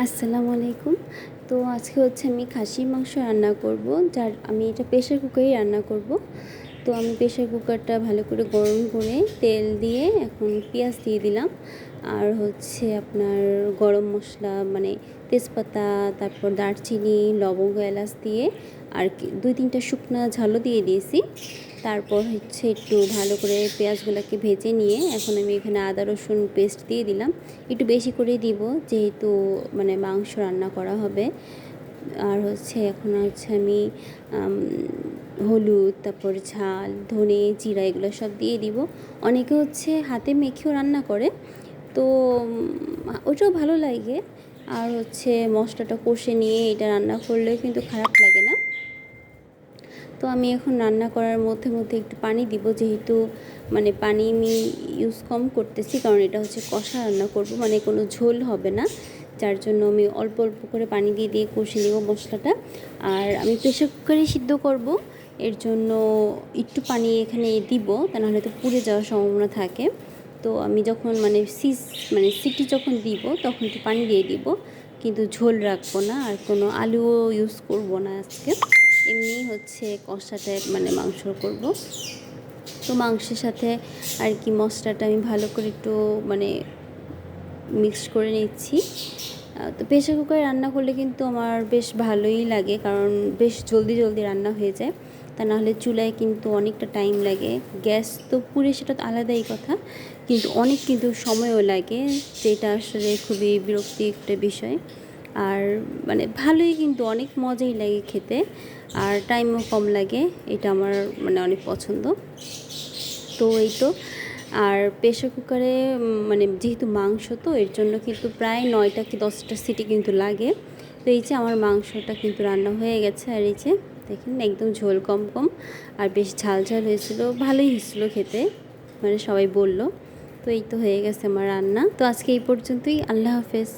আসসালামু আলাইকুম। তো আজকে হচ্ছে আমি খাসির মাংস রান্না করব, যার আমি এটা প্রেশার কুকারেই রান্না করব। তো আমি প্রেশার কুকারটা ভালো করে গরম করে তেল দিয়ে এখন পেঁয়াজ দিয়ে দিলাম, আর হচ্ছে আপনার গরম মশলা মানে তেজপাতা, তারপর দারচিনি, লবঙ্গ, এলাচ দিয়ে আর কি 2-3টা শুকনো ঝালও দিয়ে দিয়েছি। তারপর হচ্ছে একটু ভালো করে পেঁয়াজগুলোকে ভেজে নিয়ে এখন আমি এখানে আদা রসুন পেস্ট দিয়ে দিলাম। একটু বেশি করেই দিব, যেহেতু মানে মাংস রান্না করা হবে। আর হচ্ছে এখন হচ্ছে আমি হলুদ, তারপর ঝাল, ধনে, জিরা এগুলো সব দিয়ে দিব। অনেকে হচ্ছে হাতে মেখেও রান্না করে, তো ওটাও ভালো লাগে। আর হচ্ছে মশলাটা কষে নিয়ে এটা রান্না করলেও কিন্তু খারাপ লাগে না। তো আমি এখন রান্না করার মধ্যে মধ্যে একটু পানি দিব, যেহেতু মানে পানি আমি ইউজ কম করতেছি, কারণ এটা হচ্ছে কষা রান্না করব, মানে কোনো ঝোল হবে না। যার জন্য আমি অল্প অল্প করে পানি দিয়ে দিয়ে কষে নেব মশলাটা। আর আমি প্রেশার কুকারে সিদ্ধ করব, এর জন্য একটু পানি এখানে দিব, তা নাহলে তো পুড়ে যাওয়ার সম্ভাবনা থাকে। তো আমি যখন মানে সিটি যখন দিব তখন একটু পানি দিয়ে দিব, কিন্তু ঝোল রাখবো না, আর কোনো আলুও ইউজ করব না আজকে। এমনি হচ্ছে কষাটা মানে মাংস করব। তো মাংসের সাথে আর কি মশলাটা আমি ভালো করে একটু মানে মিক্সড করে নিচ্ছি। তো প্রেশার কুকারে রান্না করলে কিন্তু আমার বেশ ভালোই লাগে, কারণ বেশ জলদি জলদি রান্না হয়ে যায়। তা নাহলে চুলায় কিন্তু অনেকটা টাইম লাগে। গ্যাস তো পুড়ে সেটা তো আলাদাই কথা, কিন্তু অনেক কিন্তু সময়ও লাগে, যেটা আসলে খুবই বিরক্তি একটা বিষয়। আর মানে ভালোই, কিন্তু অনেক মজাই লাগে খেতে, আর টাইমও কম লাগে। এটা আমার মানে অনেক পছন্দ। তো এই তো। আর প্রেশার কুকারে মানে যেহেতু মাংস, তো এর জন্য কিন্তু প্রায় 9টা কি 10টা সিটি কিন্তু লাগে। তো এই যে আমার মাংসটা কিন্তু রান্না হয়ে গেছে, আর এই যে দেখেন একদম ঝোল কম কম আর বেশ ঝাল ঝাল হয়েছিল, ভালোই হয়েছিল খেতে, মানে সবাই বলল। তো এই তো হয়ে গেছে আমার রান্না। তো আজকে এই পর্যন্তই, আল্লাহ হাফেজ।